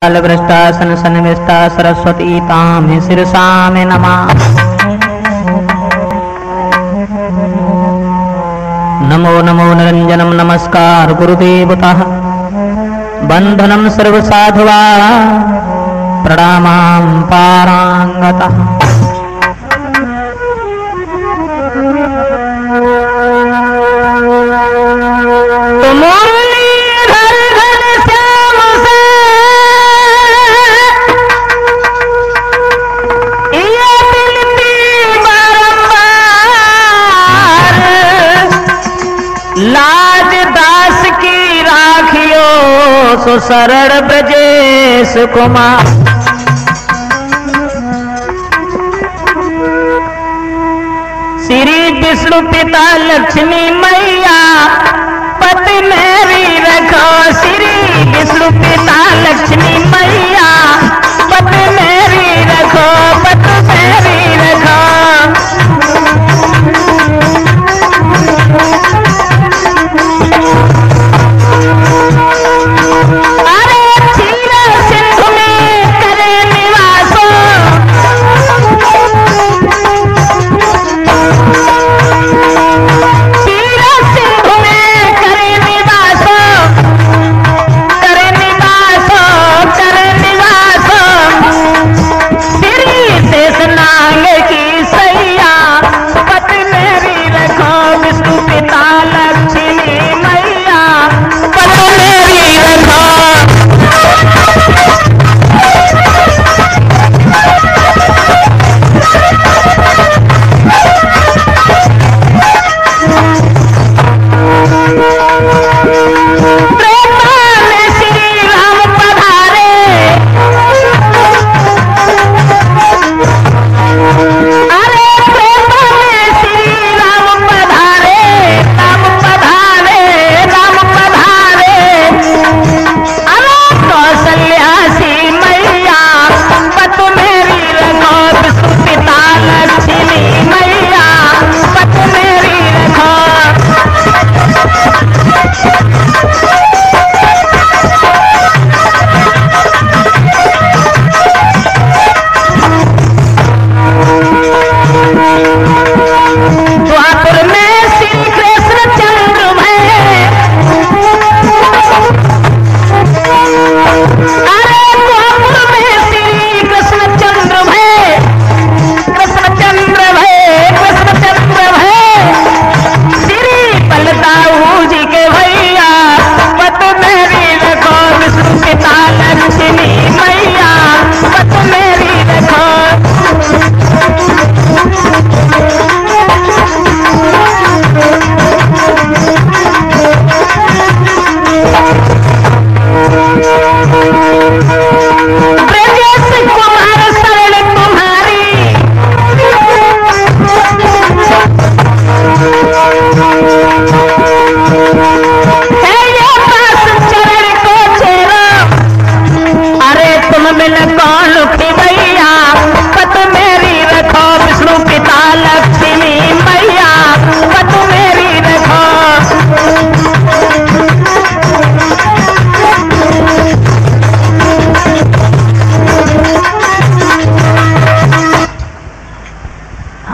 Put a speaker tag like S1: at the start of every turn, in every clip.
S1: कालभ्रष्टासन सन्निविष्टा सरस्वती तां शिरसा में नमः। नमो नमो निरंजनम नमस्कार गुरुदेवतः बंधनम सर्वसाधुवा प्रणामां पारांगतः। लाज दास की राखियो सो सरल ब्रजेश कुमार। श्री विष्णु पिता लक्ष्मी मैया पति मेरी रखो। श्री विष्णु पिता लक्ष्मी मैया पति मेरी रखो, पति मेरी रखो।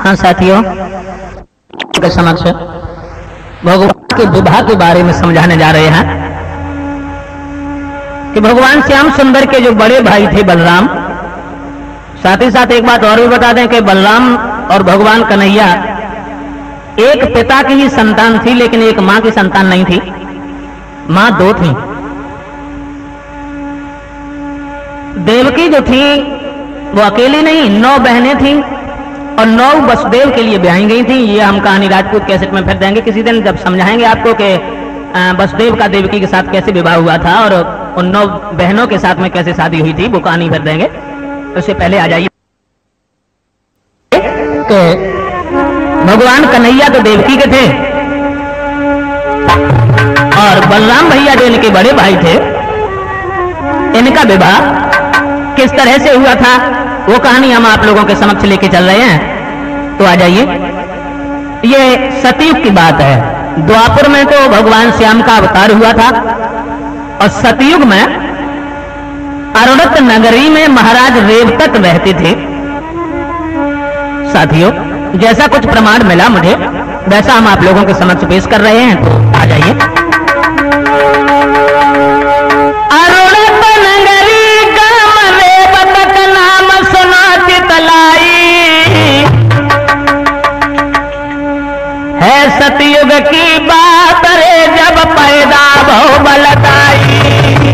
S1: हाँ साथियों के समक्ष भगवान के विवाह के बारे में समझाने जा रहे हैं कि भगवान श्याम सुंदर के जो बड़े भाई थे बलराम। साथ ही साथ एक बात और भी बता दें कि बलराम और भगवान कन्हैया एक पिता की ही संतान थी, लेकिन एक मां की संतान नहीं थी। मां दो थी। देवकी जो थी वो अकेली नहीं, 9 बहनें थीं और 9 वसुदेव के लिए ब्याही गई थी। ये हम कहानी राजपूत कैसेट में फिर देंगे किसी दिन, जब समझाएंगे आपको कि वसुदेव का देवकी के साथ कैसे विवाह हुआ था और उन 9 बहनों के साथ में कैसे शादी हुई थी, वो कहानी फिर देंगे। उससे पहले आ जाइए कि भगवान कन्हैया तो देवकी के थे और बलराम भैया जो इनके बड़े भाई थे, इनका विवाह किस तरह से हुआ था वो कहानी हम आप लोगों के समक्ष लेके चल रहे हैं। तो आ जाइए। ये सतयुग की बात है। द्वापर में तो भगवान श्याम का अवतार हुआ था और सतयुग में अरुणत नगरी में महाराज रेवतक रहते थे। साथियों, जैसा कुछ प्रमाण मिला मुझे वैसा हम आप लोगों के समक्ष पेश कर रहे हैं, तो आ जाइए। अरुणत नगरी गांव रेवतक नाम सुना चितलाई, है सतयुग की बात रे जब पैदा भव बलदाई।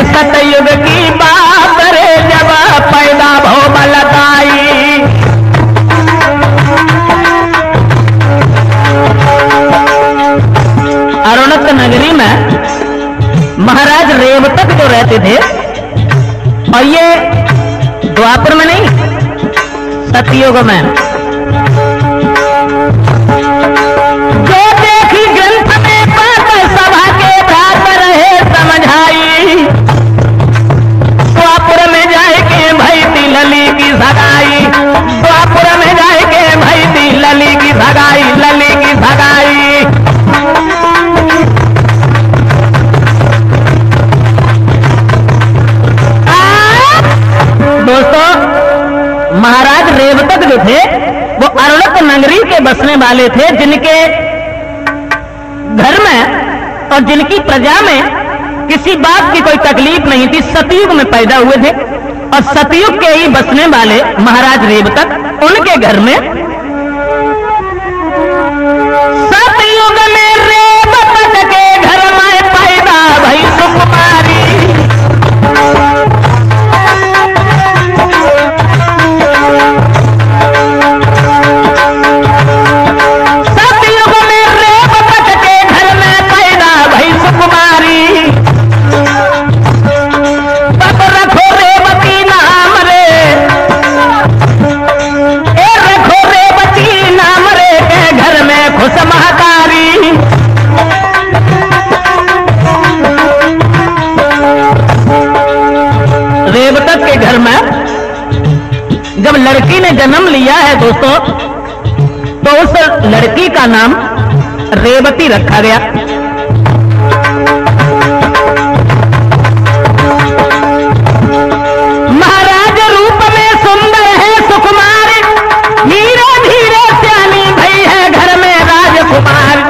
S1: सतयुग की बात रे जब पैदा भव बलदाई। अरुणत नगरी में महाराज रेवतक जो रहते थे, और ये द्वापर में नहीं, सतयुग में। जो देखी ग्रंथ में बात सभा के भ्रात रहे समझाई, द्वापुर में जाए के भाई दी लली की सगाई, द्वापुर में जाए के भाई दी लली की सगाई, लली की सगाई। दोस्तों, महाराज रेवतक जो थे वो अरुणत नगरी के बसने वाले थे, जिनके घर में और जिनकी प्रजा में किसी बात की कोई तकलीफ नहीं थी। सतयुग में पैदा हुए थे और सतयुग के ही बसने वाले महाराज रेवतक, उनके घर में सतयुग में रेवतक के घर में पैदा भई सुकुमारी। रेवतक के घर में जब लड़की ने जन्म लिया है दोस्तों, तो उस लड़की का नाम रेवती रखा गया। महाराज रूप में सुंदर है सुकुमार, धीरे धीरे सियानी भई है घर में राजकुमार।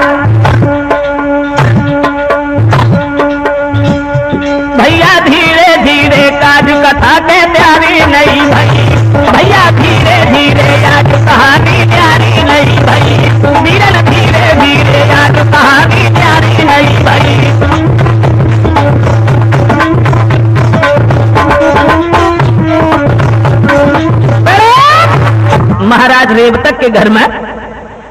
S1: भैया धीरे धीरे काज कथा के प्यारी नहीं भई, भैया धीरे धीरे आज कहानी प्यारी नहीं भई, धीरे धीरे धीरे आज कहानी प्यारी नहीं भई। महाराज रेवतक के घर में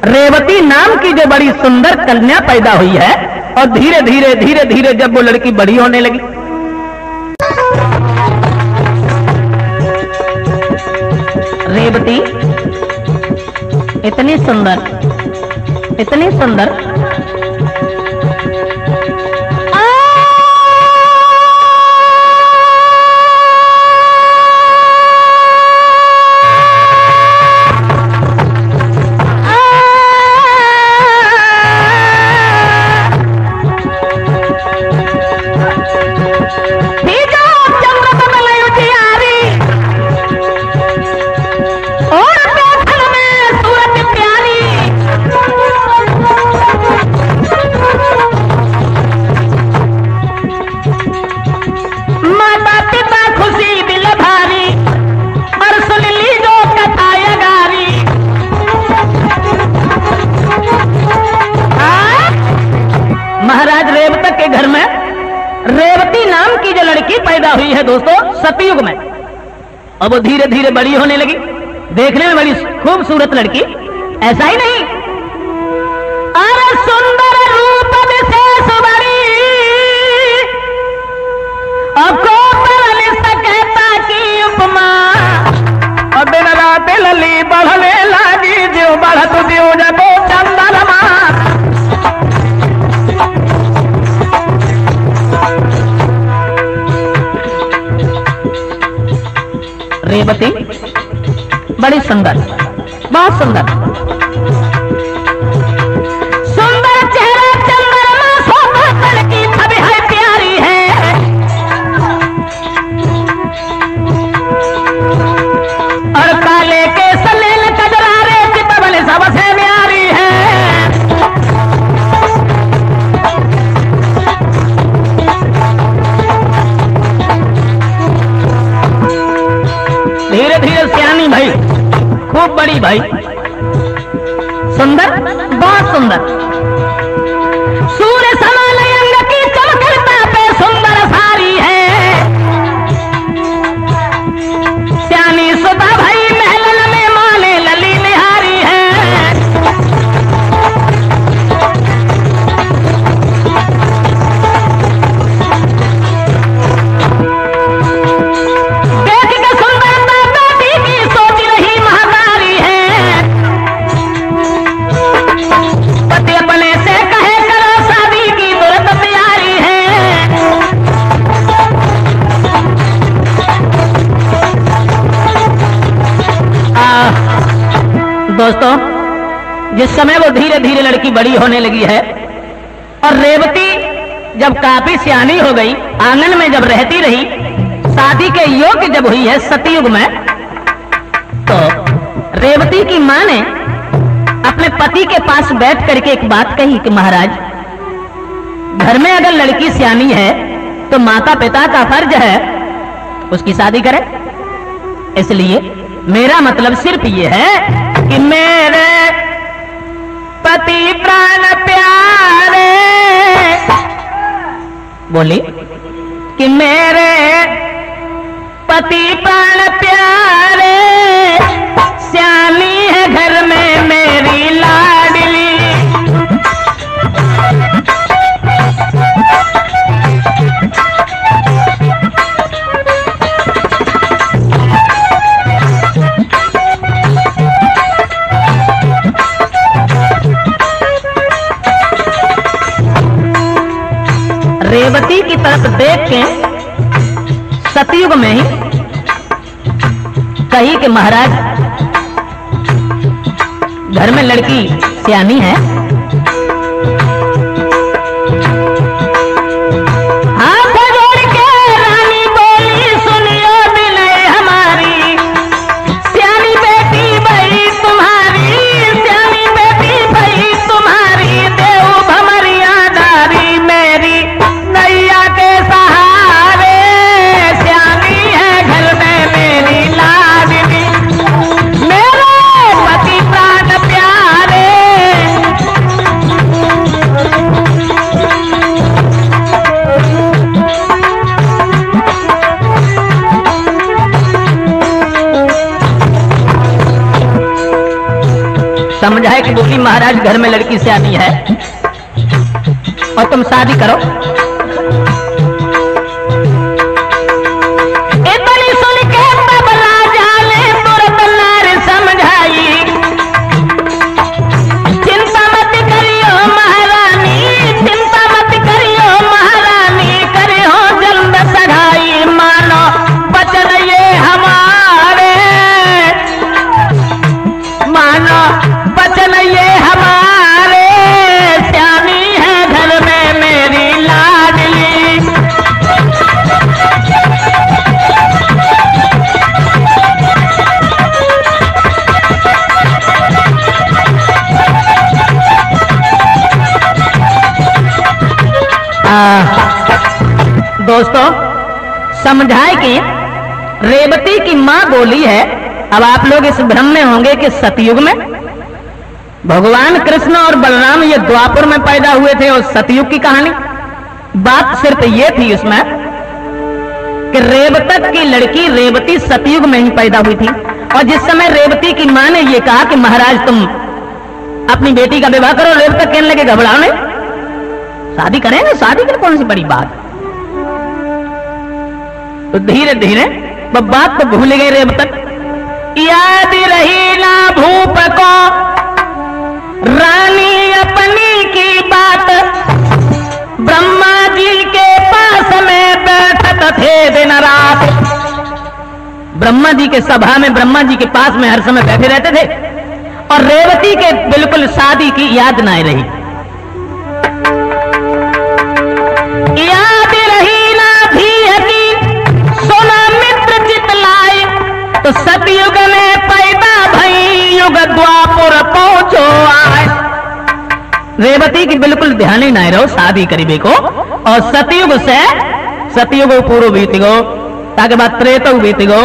S1: रेवती नाम की जो बड़ी सुंदर कन्या पैदा हुई है, और धीरे धीरे धीरे धीरे जब वो लड़की बड़ी होने लगी, रेवती इतनी सुंदर, इतनी सुंदर, पैदा हुई है दोस्तों सतयुग में, और वो धीरे धीरे बड़ी होने लगी। देखने में बड़ी खूबसूरत लड़की, ऐसा ही नहीं, अरे सुंदर रूप विशेष बड़ी, अब को कहता की उपमा, और दिन रात लली बढ़ने लगी, जो बढ़त जो जब चंद्रमा। रेवती बड़ी सुंदर, बहुत सुंदर, सुंदर चेहरा चंद्रमा शोभा तड़की छवि है प्यारी है, और काले के सलेल कजरारे चितवन सबसे प्यारी है। धीरे धीरे सियानी भाई, खूब बड़ी भाई, सुंदर, बहुत सुंदर, सूर्य समान अंग की चमकता पे सुंदर सारी है, सियानी सुता भाई महलन में माने लली निहारी है। देख के सुंदरता बेटी की सोच रही महतारी है, पति अपने से कहे करो शादी की तुरंत तैयारी है। दोस्तों, जिस समय वो धीरे धीरे लड़की बड़ी होने लगी है और रेवती जब काफी सियानी हो गई, आंगन में जब रहती रही, शादी के योग्य जब हुई है सतयुग में, तो रेवती की मां ने अपने पति के पास बैठ करके एक बात कही कि महाराज, घर में अगर लड़की सियानी है तो माता पिता का फर्ज है उसकी शादी करें। इसलिए मेरा मतलब सिर्फ ये है कि मेरे पति प्राण प्यारे, बोली कि मेरे पति प्राण प्यारे, सियानी है घर में मेरी लाडली। रेवती की तरफ देख के सतयुग में ही कही कि महाराज, घर में लड़की सियानी है, हाथ जोड़ के रानी बोली सुनियो विनय हमारी, सियानी बेटी भाई तुम्हारी, सियानी बेटी भाई तुम्हारी, देव भमरिया दारी मेरी नैया के सहारे, सियानी है घर में मेरी लाडली, मेरे पति प्राण प्यारे। समझाए कि बोली महाराज, घर में लड़की सियानी है और तुम शादी करो। इतनी सुन के तब राजा ने तुरंत नार समझाई, चिंता मत करियो महारानी, चिंता मत करियो महारानी, करियो जल्द सगाई, मानो वचन ये हमारे, मानो वचन ये हमारे, सियानी है घर में मेरी लाडली। दोस्तों, समझाए कि रेवती की मां बोली है। अब आप लोग इस भ्रम में होंगे कि सतयुग में भगवान कृष्ण और बलराम ये द्वापर में पैदा हुए थे और सतयुग की कहानी, बात सिर्फ ये थी उसमें कि रेवतक की लड़की रेवती सतयुग में ही पैदा हुई थी। और जिस समय रेवती की मां ने ये कहा कि महाराज तुम अपनी बेटी का विवाह करो, रेवतक कहने लगे घबराओ नहीं, शादी करेंगे, शादी की कौन सी बड़ी बात। तो धीरे धीरे वो बात तो भूल गए रेवतक, याद रही ना भूप को रानी अपनी की बात, ब्रह्मा जी के पास में बैठत थे दिन रात, ब्रह्मा जी के सभा में, ब्रह्मा जी के पास में हर समय बैठे रहते थे और रेवती के बिल्कुल शादी की याद ना रही। याद रही ना भी हकी सोना मित्र चितलाए, तो सतयुग में पैदा भई युग द्वापर पहुंचो आए। रेवती की बिल्कुल ध्यान ही ना रहो शादी करीबे को, और सतयुग से सतयुग पूर्व बीत गो, ताकि बाद त्रेता बीत गो,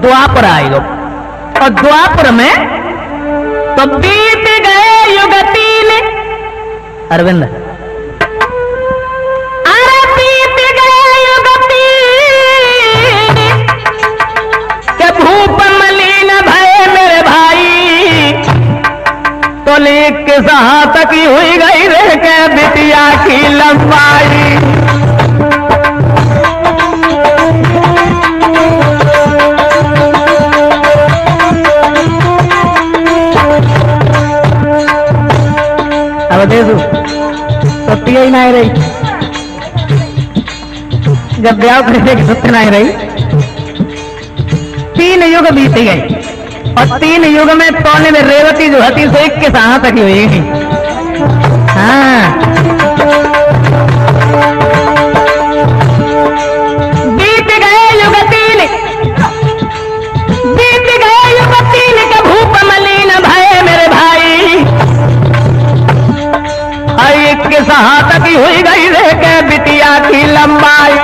S1: द्वापर आएगो, और द्वापर में तो बीत गए युग 3। अरविंद, अरे बीत गए युग 3 के भूप मलिन भय मेरे भाई, तो लेक के सहा तक ही हुई गई रे के बिटिया की लंबाई। सत्य ही नहीं रही, जब ब्याह करने की सत्य नहीं रही। 3 युग बीत गए, और 3 युग में तोने में रेवती जो हती सो एक के साथ तक हुई। हाँ, बीत गए युग 3, बीत गए युग 3 के भूप मलिन भय मेरे भाई, एक के सहा तक ही हुई गई रे के बिटिया की लंबाई।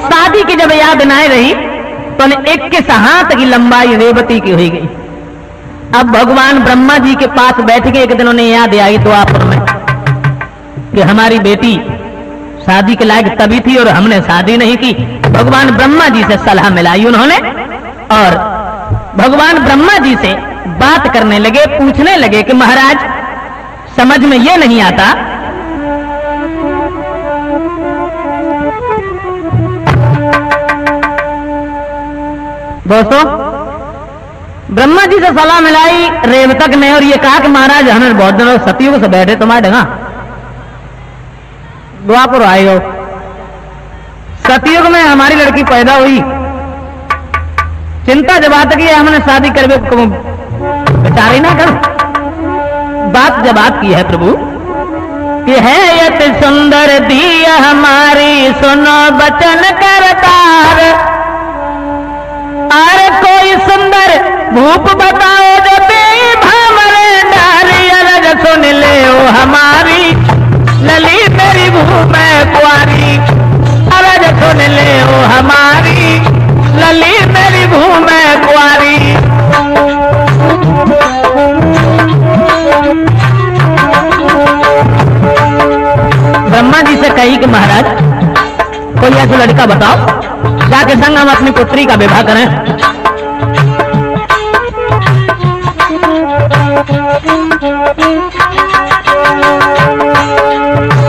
S1: शादी की जब याद ना रही तो एक के हाथ की लंबाई रेवती की हुई गई। अब भगवान ब्रह्मा जी के पास बैठ के एक दिन उन्हें याद आई द्वापर में कि हमारी बेटी शादी के लायक तभी थी और हमने शादी नहीं की। भगवान ब्रह्मा जी से सलाह मिलाई उन्होंने, और भगवान ब्रह्मा जी से बात करने लगे, पूछने लगे कि महाराज समझ में ये नहीं आता दोस्तों। ब्रह्मा जी से सलाह मिलाई रेवतक ने, और ये कहा कि महाराज हमें बहुत दिनों सतयुग से बैठे तुम्हारे ढंगा द्वापर आए हो, सतयुग में हमारी लड़की पैदा हुई, चिंता जब बात की हमने शादी कर बेचारी ना कर। बात जब बात की है प्रभु कि है यत सुंदर दिया हमारी सुनो बचन करतार, अरे कोई सुंदर भूप बताओ जो भामरे डाली अलग सुन ले ओ हमारी लली मेरी भूप है कुआरी, अलग सुन ले ओ हमारी लली मेरी भूप है कुआरी। ब्रह्मा जी से कही कि महाराज कोई ऐसा लड़का बताओ जाके संग हम अपनी पुत्री का विवाह करें।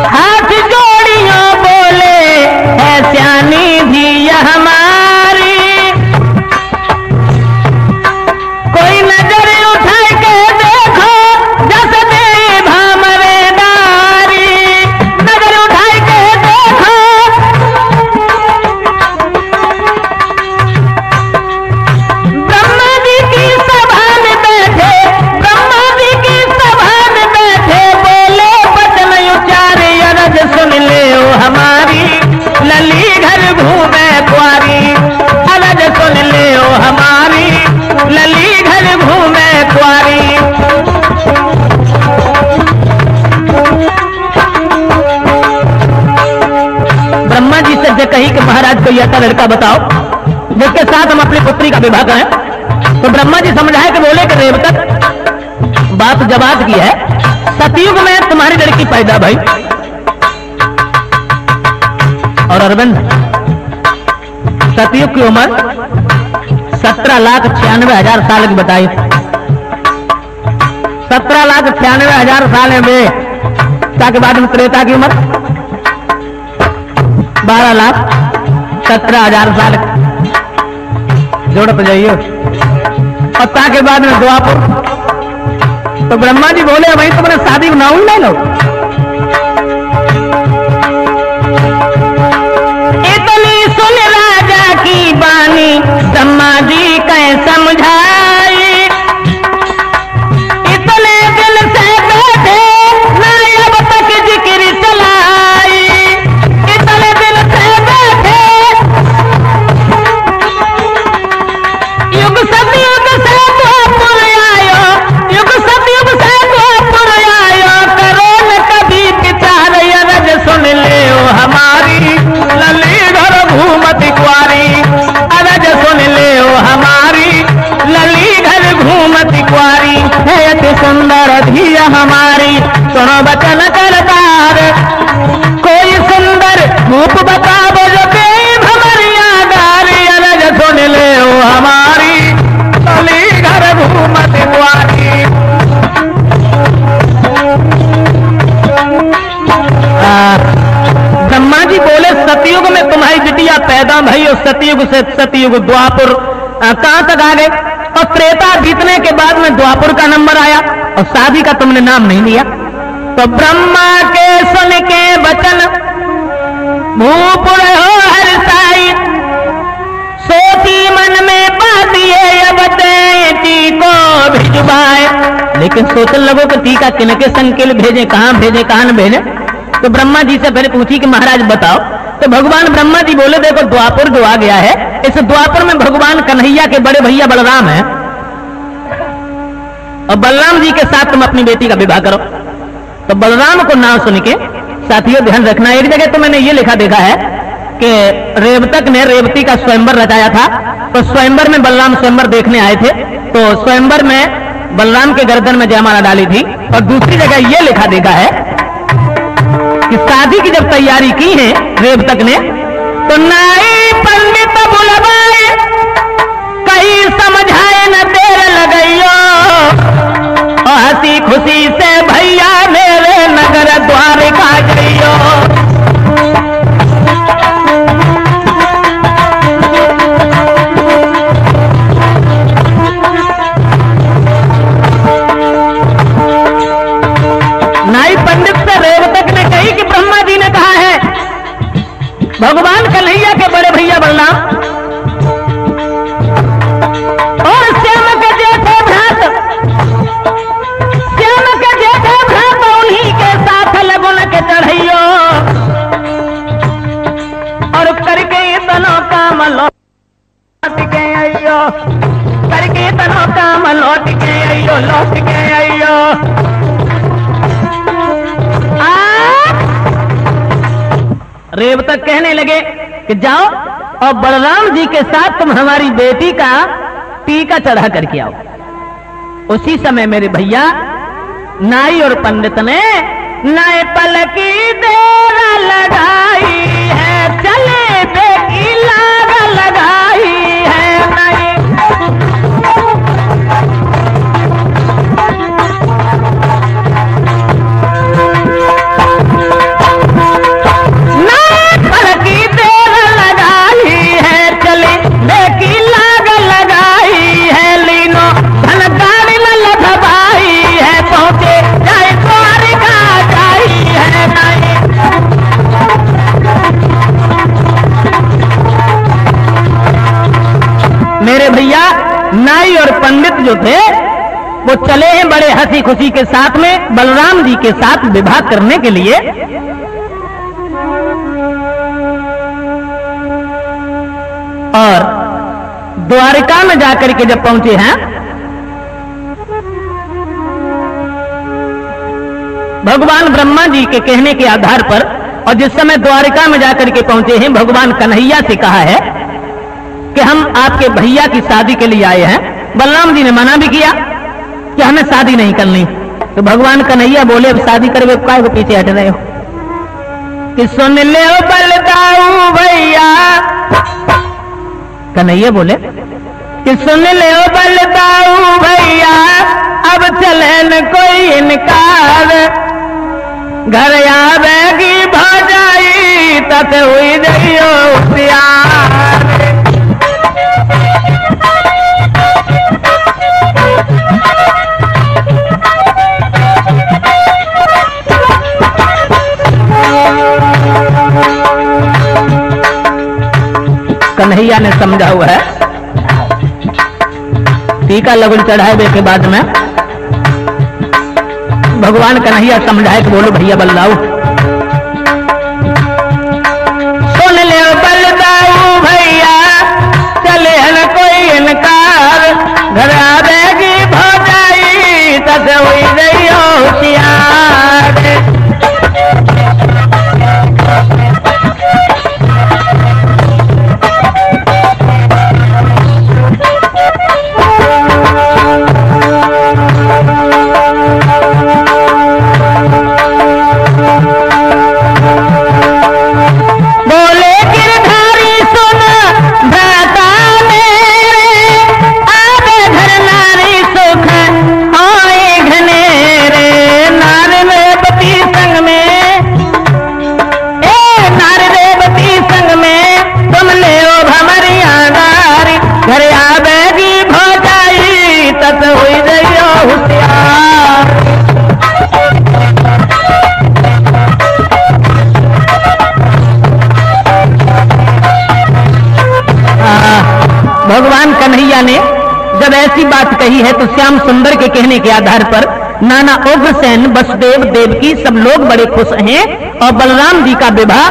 S1: हाथ जोड़ियों बोले है स्यानी भी हमारी, कोई नजर उठा के देखो जस दे भामरे डारी, नजर उठा के देखो ब्रह्मा जी की सभा में बैठे, ब्रह्मा जी की सभा में बैठे बोले बचन उच्चारे अरज सुन ले ओ हमारी लली घर घूमे कुआरी, अरज सुन ले ओ हमारी लली घर घूमे कुआरी। ब्रह्मा जी से कही कि महाराज कोई ऐसा लड़का बताओ जिसके साथ हम अपनी पुत्री का विवाह करें। तो ब्रह्मा जी समझाए कि बोले कि रेवतक बात जवाब की है, सतयुग में तुम्हारी लड़की पैदा भाई। और अरविंद सतयुग की उम्र 17,96,000 साल की बताई। 17,96,000 साल में के बाद में त्रेता की उम्र 12,17,000 साल जोड़ते जाइए। और के बाद में द्वापर। तो ब्रह्मा जी बोले भाई तुमने शादी बनाऊ नहीं लो। इतनी सुन राजा की बानी ब्रह्मा जी कैसे समझाई। इतने दिल से बैठे ना अब तक जिक्र चलाई। इतने दिल से बैठे युग सतयुग से द्वापर आयो। युग सतयुग से द्वापर आयो। करो न कभी विचार अरज सुन ले ओ हमारी लली घर घूमती कुआरी। अरज सुन ले ओ हमारी लली घर घूमती कुआरी। है अति सुंदर धिया हमारी सुनो बचन करतार। कोई सुंदर रूप बताओ जो देव हमारी आगारी। अरज सुन ले ओ हमारी लली घर घूमती कुआरी। ब्रह्मा जी बोले सतयुग में तुम्हारी बिटिया पैदा भई। और सतयुग से सतयुग द्वापर कहां तक आ गए। और त्रेता बीतने के बाद में द्वापर का नंबर आया और शादी का तुमने नाम नहीं लिया। तो ब्रह्मा के सुन के वचन भूपुर हो हर्षाई। सोची मन में बात ये अब बेटी को भिजवाए। लेकिन सोचने लगो कि टीका किनके संकेल भेजे, कहां भेजे, कहां न भेजे। तो ब्रह्मा जी से पहले पूछी कि महाराज बताओ। तो भगवान ब्रह्मा जी बोले देखो द्वापर जो आ गया है, इस द्वापर में भगवान कन्हैया के बड़े भैया बलराम हैं और बलराम जी के साथ तुम अपनी बेटी का विवाह करो। तो बलराम को नाम सुन के साथियों ध्यान रखना, एक जगह तो मैंने ये लिखा देखा है कि रेवतक ने रेवती का स्वयंवर रचाया था। तो स्वयंवर में बलराम स्वयंवर देखने आए थे। तो स्वयंवर में बलराम के गर्दन में जयमाला डाली थी। और दूसरी जगह ये लिखा देखा है कि शादी की जब तैयारी की है रेवतक ने तो नाई पंडित बुलवाए कहीं समझाए न देर लगइयो। और हंसी खुशी से भैया मेरे नगर द्वारिका जइयो। नाई पंडित से रेवतक ने कही कि ब्रह्मा जी ने कहा है भगवान कन्हैया के बड़े भैया बलराम और श्याम के जेठे भ्रात, श्याम के जेठे भ्रात उन्हीं के साथ लगन के चढ़ैयो। और करके तनो काम लौट के आइयो। करके तनो काम लौट के आइयो। लौट के आइयो। रेवतक कहने लगे कि जाओ और बलराम जी के साथ तुम हमारी बेटी का टीका चढ़ा करके आओ। उसी समय मेरे भैया नाई और पंडित ने नाई पलकी देर लगाई है। चले बेटी लाग लगाई है। नाई मेरे भैया नाई और पंडित जो थे वो चले हैं बड़े हंसी खुशी के साथ में बलराम जी के साथ विवाह करने के लिए। और द्वारिका में जाकर के जब पहुंचे हैं भगवान ब्रह्मा जी के कहने के आधार पर, और जिस समय द्वारिका में जाकर के पहुंचे हैं भगवान कन्हैया से कहा है कि हम आपके भैया की शादी के लिए आए हैं। बलराम जी ने मना भी किया कि हमें शादी नहीं करनी। तो भगवान कन्हैया बोले अब शादी करवे काय को पीछे हट रहे हो कि सुन ले बलदाऊ भैया। कन्हैया बोले कि सुन ले बलदाऊ भैया अब चले न कोई इनकार, घर आवेगी भौजाई तत हुई जइयो प्यार। कन्हैया ने समझा हुआ है, टीका लगन चढ़ाए के बाद में भगवान कन्हैया समझाए कि बोलो भैया बलदाऊ, सुन ले बलदाऊ भैया चले न कोई इनकार, घर आवेगी भौजाई तस हुई जइयो होशियार। भगवान कन्हैया ने जब ऐसी बात कही है तो श्याम सुंदर के कहने के आधार पर नाना उग्रसेन, वसुदेव, देवकी सब लोग बड़े खुश हैं और बलराम जी का विवाह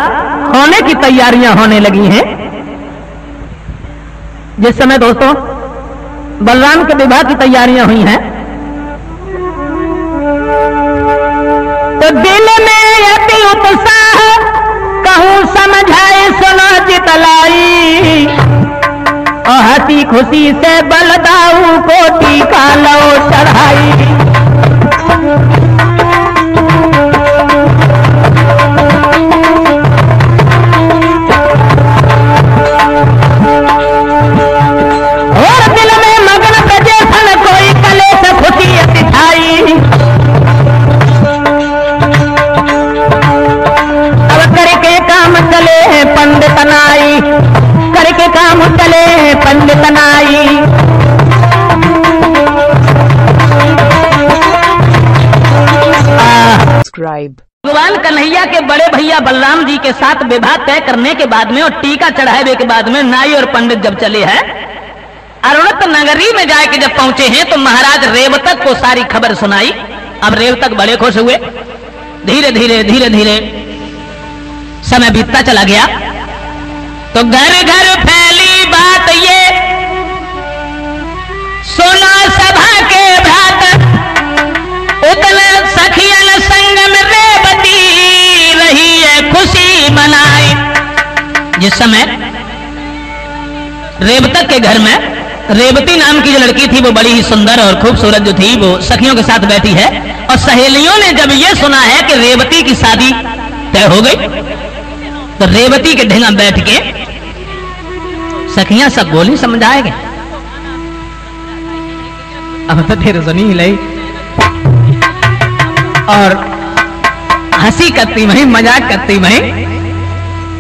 S1: होने की तैयारियां होने लगी हैं। जिस समय दोस्तों बलराम के विवाह की तैयारियां हुई हैं तो दिल में अति उत्साह कहूं समझाए सुनो जितलाई, और हंसी खुशी से बलदाऊ को टीका लो चढ़ाई। और दिल में मगन बजे सन कोई कलेश खुशी अतिथाई, अब करके काम चले पंडित नाई, करके काम चले पंडित नाई। भगवान कन्हैया के बड़े भैया बलराम जी के साथ विवाह तय करने के बाद में और टीका चढ़ाए के बाद में नाई और पंडित जब चले हैं, अरुणत नगरी में जाके जब पहुंचे हैं तो महाराज रेवतक को सारी खबर सुनाई। अब रेवतक बड़े खुश हुए। धीरे धीरे धीरे धीरे समय बीतता चला गया तो घर घर फैली बात ये सोना सभा के भ्रात, उतने सखियन संग में रेवती रही है खुशी मनाई। जिस समय रेवतक के घर में रेवती नाम की जो लड़की थी वो बड़ी ही सुंदर और खूबसूरत जो थी वो सखियों के साथ बैठी है, और सहेलियों ने जब ये सुना है कि रेवती की शादी तय हो गई तो रेवती के ढेंगा बैठ के सखियां सब बोली समझाएंगे। अब तो फिर सुनी लाई और हंसी करती वहीं मजाक करती वहीं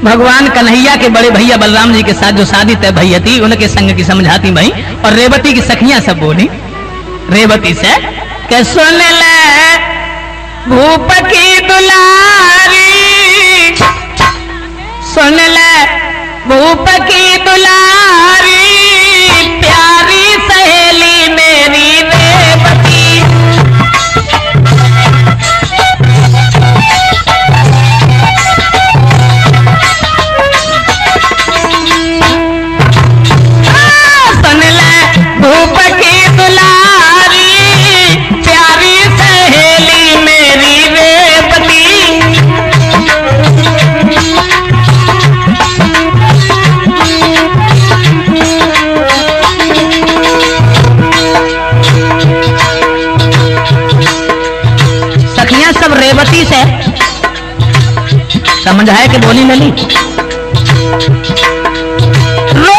S1: भगवान कन्हैया के बड़े भैया बलराम जी के साथ जो शादी तय भैया थी उनके संग की समझाती वहीं, और रेवती की सखियां सब बोली रेवती से कि सुन ले भूप की दुलारी, सुन ले भूप की दुलारी, प्यारी सहेली मेरी रेवती। सुन ले भूप की दुलारी, प्यारी सहेली मेरी रेवती। रेवती से समझ है कि बोली लली रो